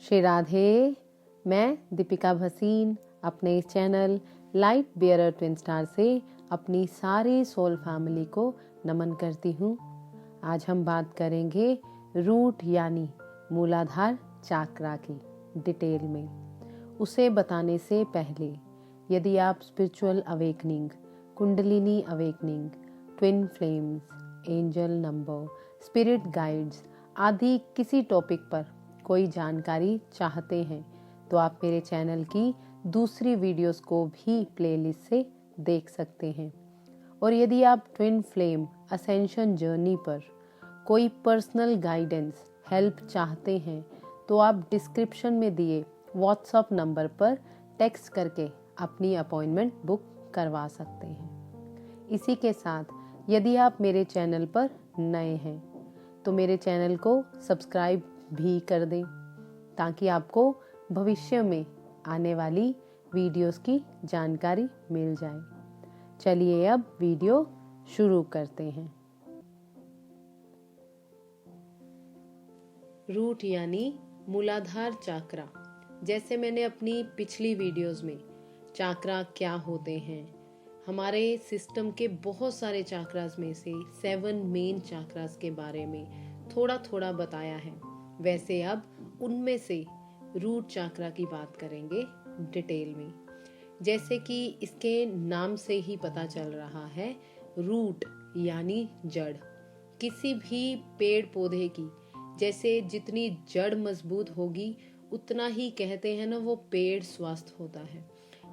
श्री राधे। मैं दीपिका भसीन अपने इस channel light bearer twin star से अपनी सारी सोल फैमिली को नमन करती हूँ। आज हम बात करेंगे रूट यानी मूलाधार चाक्रा की डिटेल में। उसे बताने से पहले यदि आप spiritual awakening, kundalini awakening, twin flames, angel number, spirit guides आदि किसी टॉपिक पर कोई जानकारी चाहते हैं तो आप मेरे चैनल की दूसरी वीडियोस को भी प्लेलिस्ट से देख सकते हैं। और यदि आप ट्विन फ्लेम असेंशन जर्नी पर कोई पर्सनल गाइडेंस हेल्प चाहते हैं तो आप डिस्क्रिप्शन में दिए व्हाट्सएप नंबर पर टेक्स्ट करके अपनी अपॉइंटमेंट बुक करवा सकते हैं। इसी के साथ यदि आप मेरे चैनल पर नए हैं तो मेरे चैनल को सब्सक्राइब भी कर दें ताकि आपको भविष्य में आने वाली वीडियोस की जानकारी मिल जाए। चलिए अब वीडियो शुरू करते हैं। रूट यानी मूलाधार चाक्रा। जैसे मैंने अपनी पिछली वीडियोस में चाक्रा क्या होते हैं, हमारे सिस्टम के बहुत सारे चाक्रास में से 7 मेन चाक्रास के बारे में थोड़ा थोड़ा बताया है, वैसे अब उनमें से रूट चाक्रा की बात करेंगे डिटेल में। जैसे कि इसके नाम से ही पता चल रहा है, रूट यानी जड़। किसी भी पेड़ पौधे की जैसे जितनी जड़ मजबूत होगी उतना ही कहते हैं ना वो पेड़ स्वस्थ होता है।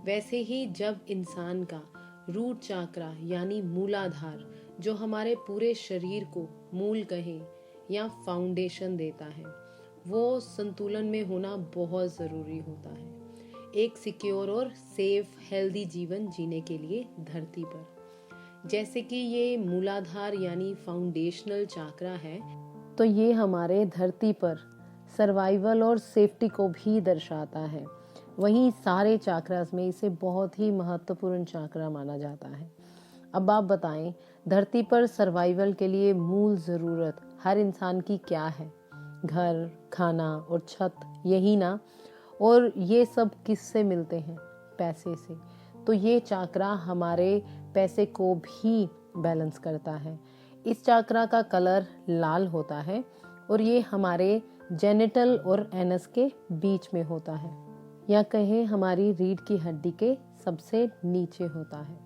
वैसे ही जब इंसान का रूट चाक्रा यानी मूलाधार, जो हमारे पूरे शरीर को मूल कहें या फाउंडेशन देता है, वो संतुलन में होना बहुत ज़रूरी होता है एक सिक्योर और सेफ हेल्दी जीवन जीने के लिए धरती पर। जैसे कि ये मूलाधार यानी फाउंडेशनल चाक्रा है तो ये हमारे धरती पर सर्वाइवल और सेफ्टी को भी दर्शाता है। वहीं सारे चाक्रास में इसे बहुत ही महत्वपूर्ण चाक्रा माना जाता है। अब आप बताएं, धरती पर सर्वाइवल के लिए मूल ज़रूरत हर इंसान की क्या है? घर, खाना और छत, यही ना। और ये सब किससे मिलते हैं? पैसे से। तो ये चाक्रा हमारे पैसे को भी बैलेंस करता है। इस चाक्रा का कलर लाल होता है और ये हमारे जेनिटल और एनस के बीच में होता है, या कहें हमारी रीढ़ की हड्डी के सबसे नीचे होता है।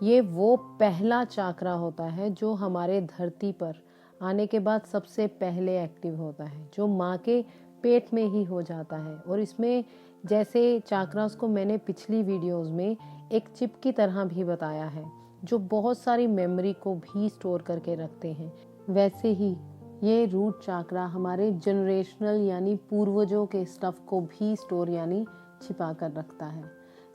ये वो पहला चाक्रा होता है जो हमारे धरती पर आने के बाद सबसे पहले एक्टिव होता है, जो माँ के पेट में ही हो जाता है। और इसमें जैसे चाक्रास को मैंने पिछली वीडियोस में एक चिप की तरह भी बताया है जो बहुत सारी मेमोरी को भी स्टोर करके रखते हैं, वैसे ही ये रूट चाक्रा हमारे जनरेशनल यानी पूर्वजों के स्टफ को भी स्टोर यानी छिपा कर रखता है।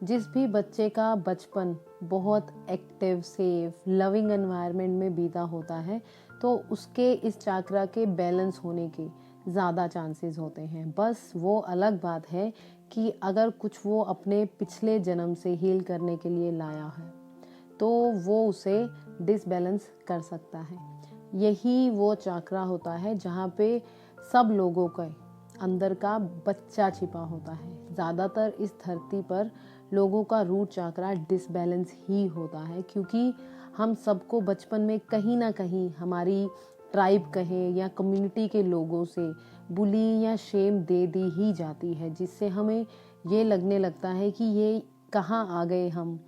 जिस भी बच्चे का बचपन बहुत एक्टिव, सेफ, लविंग एनवायरनमेंट में बीता होता है तो उसके इस चाक्रा के बैलेंस होने के ज़्यादा चांसेस होते हैं। बस वो अलग बात है कि अगर कुछ वो अपने पिछले जन्म से हील करने के लिए लाया है तो वो उसे डिसबैलेंस कर सकता है। यही वो चाक्रा होता है जहाँ पे सब लोगों के अंदर का बच्चा छिपा होता है। ज़्यादातर इस धरती पर लोगों का रूट चाक्रा डिसबैलेंस ही होता है, क्योंकि हम सबको बचपन में कहीं ना कहीं हमारी ट्राइब कहें या कम्युनिटी के लोगों से बुली या शेम दे दी ही जाती है, जिससे हमें ये लगने लगता है कि ये कहाँ आ गए, हम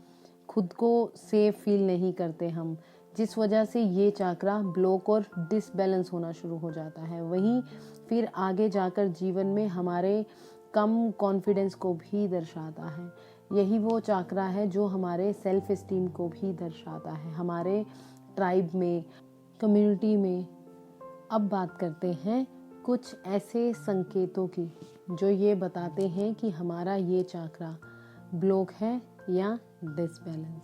खुद को सेफ फील नहीं करते हम, जिस वजह से ये चाक्रा ब्लॉक और डिसबैलेंस होना शुरू हो जाता है। वहीं फिर आगे जाकर जीवन में हमारे कम कॉन्फिडेंस को भी दर्शाता है। यही वो चाक्रा है जो हमारे सेल्फ एस्टीम को भी दर्शाता है हमारे ट्राइब में, कम्युनिटी में। अब बात करते हैं कुछ ऐसे संकेतों की जो ये बताते हैं कि हमारा ये चाक्रा ब्लॉक है या डिसबैलेंस।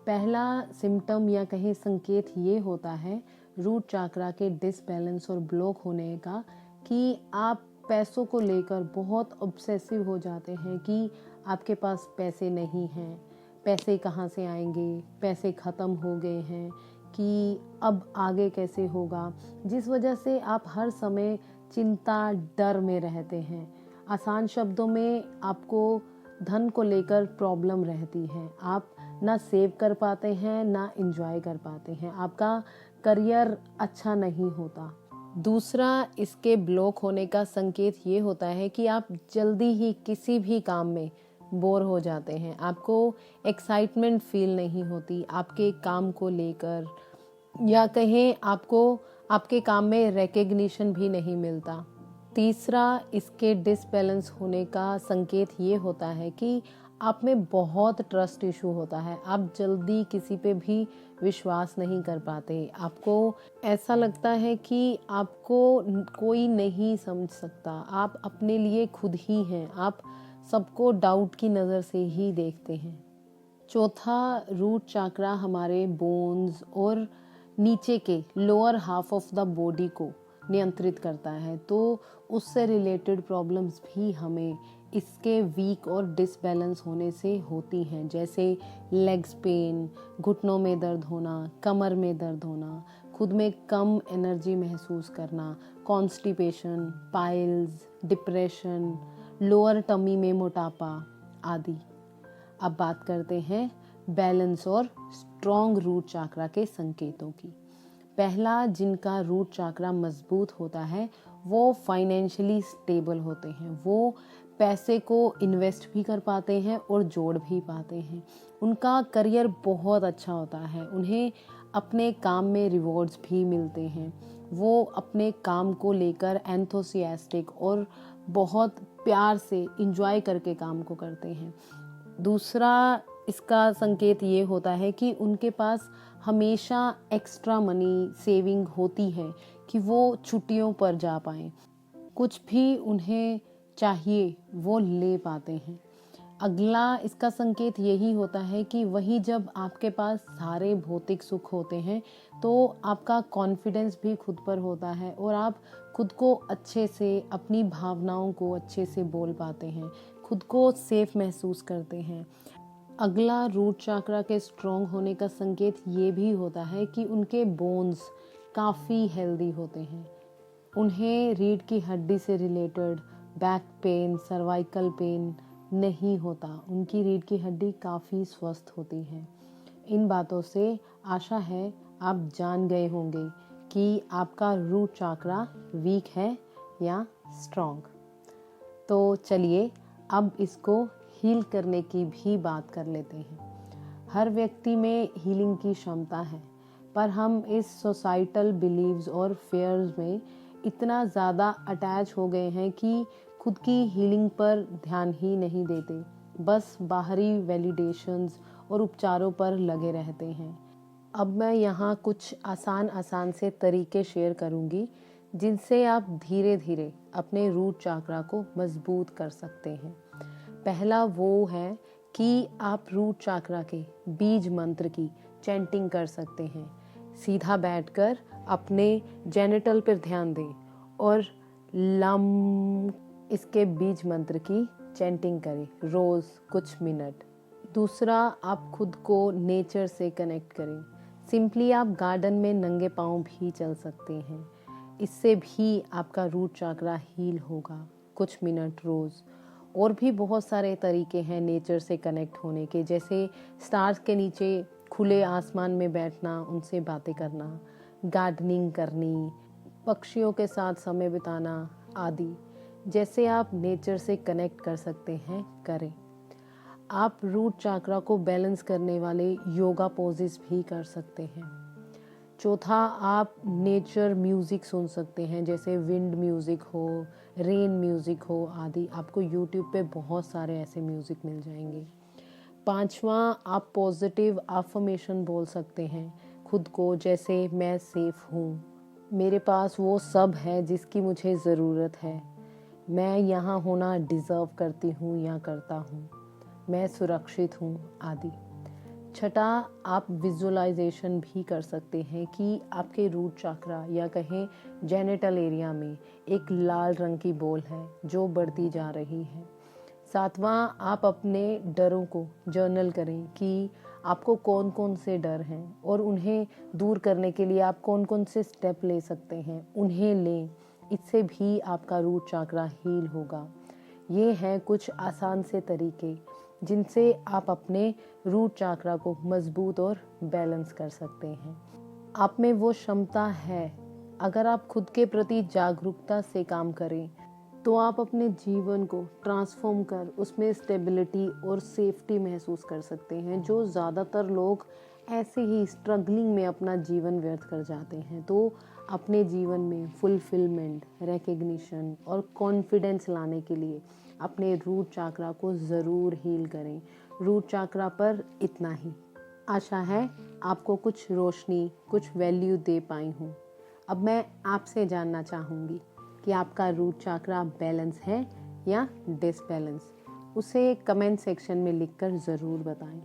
पहला सिम्टम या कहें संकेत ये होता है रूट चाक्रा के डिसबैलेंस और ब्लॉक होने का कि आप पैसों को लेकर बहुत ऑब्सेसिव हो जाते हैं कि आपके पास पैसे नहीं हैं, पैसे कहाँ से आएंगे, पैसे ख़त्म हो गए हैं, कि अब आगे कैसे होगा, जिस वजह से आप हर समय चिंता, डर में रहते हैं। आसान शब्दों में आपको धन को लेकर प्रॉब्लम रहती है। आप ना सेव कर पाते हैं, ना एंजॉय कर पाते हैं। आपका करियर अच्छा नहीं होता। दूसरा, इसके ब्लॉक होने का संकेत ये होता है कि आप जल्दी ही किसी भी काम में बोर हो जाते हैं। आपको एक्साइटमेंट फील नहीं होती आपके काम को लेकर, या कहें आपको आपके काम में रिकग्निशन भी नहीं मिलता। तीसरा, इसके डिसबैलेंस होने का संकेत ये होता है कि आप में बहुत ट्रस्ट इशू होता है। आप जल्दी किसी पे भी विश्वास नहीं कर पाते। आपको ऐसा लगता है कि आपको कोई नहीं समझ सकता। आप अपने लिए खुद ही हैं। आप सबको डाउट की नज़र से ही देखते हैं। चौथा, रूट चक्रा हमारे बोन्स और नीचे के lower half of the body को नियंत्रित करता है, तो उससे रिलेटेड प्रॉब्लम्स भी हमें इसके वीक और डिसबैलेंस होने से होती हैं, जैसे लेग्स पेन, घुटनों में दर्द होना, कमर में दर्द होना, खुद में कम एनर्जी महसूस करना, constipation, piles, depression, lower tummy में मोटापा आदि। अब बात करते हैं बैलेंस और स्ट्रॉन्ग रूट चक्रा के संकेतों की। पहला, जिनका रूट चक्रा मजबूत होता है वो फाइनेंशियली स्टेबल होते हैं। वो पैसे को इन्वेस्ट भी कर पाते हैं और जोड़ भी पाते हैं। उनका करियर बहुत अच्छा होता है। उन्हें अपने काम में रिवॉर्ड्स भी मिलते हैं। वो अपने काम को लेकर एंथुसियास्टिक और बहुत प्यार से इंजॉय करके काम को करते हैं। दूसरा, इसका संकेत ये होता है कि उनके पास हमेशा एक्स्ट्रा मनी सेविंग होती है कि वो छुट्टियों पर जा पाएं। कुछ भी उन्हें चाहिए वो ले पाते हैं। अगला, इसका संकेत यही होता है कि वही जब आपके पास सारे भौतिक सुख होते हैं तो आपका कॉन्फिडेंस भी खुद पर होता है और आप खुद को अच्छे से, अपनी भावनाओं को अच्छे से बोल पाते हैं, खुद को सेफ महसूस करते हैं। अगला, रूट चक्रा के स्ट्रॉन्ग होने का संकेत ये भी होता है कि उनके बोन्स काफ़ी हेल्दी होते हैं। उन्हें रीढ़ की हड्डी से related back pain, cervical pain नहीं होता। उनकी रीढ़ की हड्डी काफ़ी स्वस्थ होती है। इन बातों से आशा है आप जान गए होंगे कि आपका रूट चक्रा वीक है या स्ट्रॉन्ग। तो चलिए अब इसको हील करने की भी बात कर लेते हैं। हर व्यक्ति में हीलिंग की क्षमता है, पर हम इस सोसाइटल बिलीव्स और फेयर्स में इतना ज़्यादा अटैच हो गए हैं कि खुद की हीलिंग पर ध्यान ही नहीं देते। बस बाहरी वैलिडेशंस और उपचारों पर लगे रहते हैं। अब मैं यहाँ कुछ आसान से तरीके शेयर करूँगी जिनसे आप धीरे धीरे अपने रूट चक्रा को मजबूत कर सकते हैं। पहला वो है कि आप रूट चक्रा के बीज मंत्र की चैंटिंग कर सकते हैं। सीधा बैठकर अपने जेनिटल पर ध्यान दें और लम इसके बीज मंत्र की चैंटिंग करें रोज़ कुछ मिनट। दूसरा, आप खुद को नेचर से कनेक्ट करें। सिंपली आप गार्डन में नंगे पांव भी चल सकते हैं। इससे भी आपका रूट चक्रा हील होगा कुछ मिनट रोज़। और भी बहुत सारे तरीके हैं नेचर से कनेक्ट होने के, जैसे स्टार्स के नीचे खुले आसमान में बैठना, उनसे बातें करना, गार्डनिंग करनी, पक्षियों के साथ समय बिताना आदि। जैसे आप नेचर से कनेक्ट कर सकते हैं करें। आप रूट चक्रा को बैलेंस करने वाले योगा पोजेस भी कर सकते हैं। चौथा, आप नेचर म्यूज़िक सुन सकते हैं, जैसे विंड म्यूज़िक हो, रेन म्यूज़िक हो आदि। आपको यूट्यूब पे बहुत सारे ऐसे म्यूज़िक मिल जाएंगे। पांचवा, आप पॉजिटिव अफर्मेशन बोल सकते हैं खुद को, जैसे मैं सेफ हूँ, मेरे पास वो सब है जिसकी मुझे ज़रूरत है, मैं यहाँ होना डिज़र्व करती हूँ या करता हूँ, मैं सुरक्षित हूँ आदि। छठा, आप विजुअलाइजेशन भी कर सकते हैं कि आपके रूट चक्रा या कहें जेनिटल एरिया में एक लाल रंग की बॉल है जो बढ़ती जा रही है। सातवां, आप अपने डरों को जर्नल करें कि आपको कौन कौन से डर हैं और उन्हें दूर करने के लिए आप कौन कौन से स्टेप ले सकते हैं, उन्हें लें। इससे भी आपका रूट चक्रा हील होगा। ये हैं कुछ आसान से तरीके जिनसे आप अपने रूट चक्रा को मजबूत और बैलेंस कर सकते हैं। आप में वो क्षमता है। अगर आप खुद के प्रति जागरूकता से काम करें तो आप अपने जीवन को ट्रांसफॉर्म कर उसमें स्टेबिलिटी और सेफ्टी महसूस कर सकते हैं। जो ज़्यादातर लोग ऐसे ही स्ट्रगलिंग में अपना जीवन व्यर्थ कर जाते हैं। तो अपने जीवन में फुलफिलमेंट, रिकग्निशन और कॉन्फिडेंस लाने के लिए अपने रूट चक्रा को ज़रूर हील करें। रूट चक्रा पर इतना ही। आशा है आपको कुछ रोशनी, कुछ वैल्यू दे पाई हूँ। अब मैं आपसे जानना चाहूँगी कि आपका रूट चक्रा बैलेंस है या डिसबैलेंस। उसे कमेंट सेक्शन में लिखकर ज़रूर बताएं।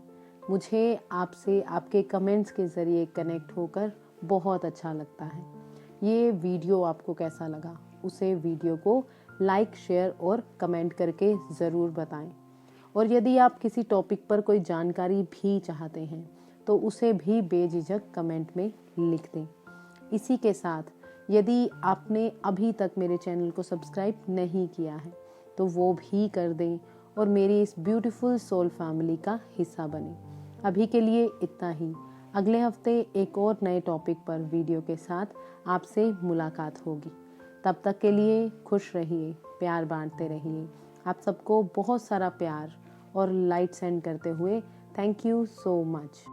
मुझे आपसे आपके कमेंट्स के ज़रिए कनेक्ट होकर बहुत अच्छा लगता है। ये वीडियो आपको कैसा लगा उसे वीडियो को लाइक, शेयर और कमेंट करके ज़रूर बताएं। और यदि आप किसी टॉपिक पर कोई जानकारी भी चाहते हैं तो उसे भी बेझिझक कमेंट में लिख दें। इसी के साथ यदि आपने अभी तक मेरे चैनल को सब्सक्राइब नहीं किया है तो वो भी कर दें और मेरी इस ब्यूटीफुल सोल फैमिली का हिस्सा बने। अभी के लिए इतना ही। अगले हफ्ते एक और नए टॉपिक पर वीडियो के साथ आपसे मुलाकात होगी। तब तक के लिए खुश रहिए, प्यार बांटते रहिए। आप सबको बहुत सारा प्यार और लाइट सेंड करते हुए थैंक यू सो मच।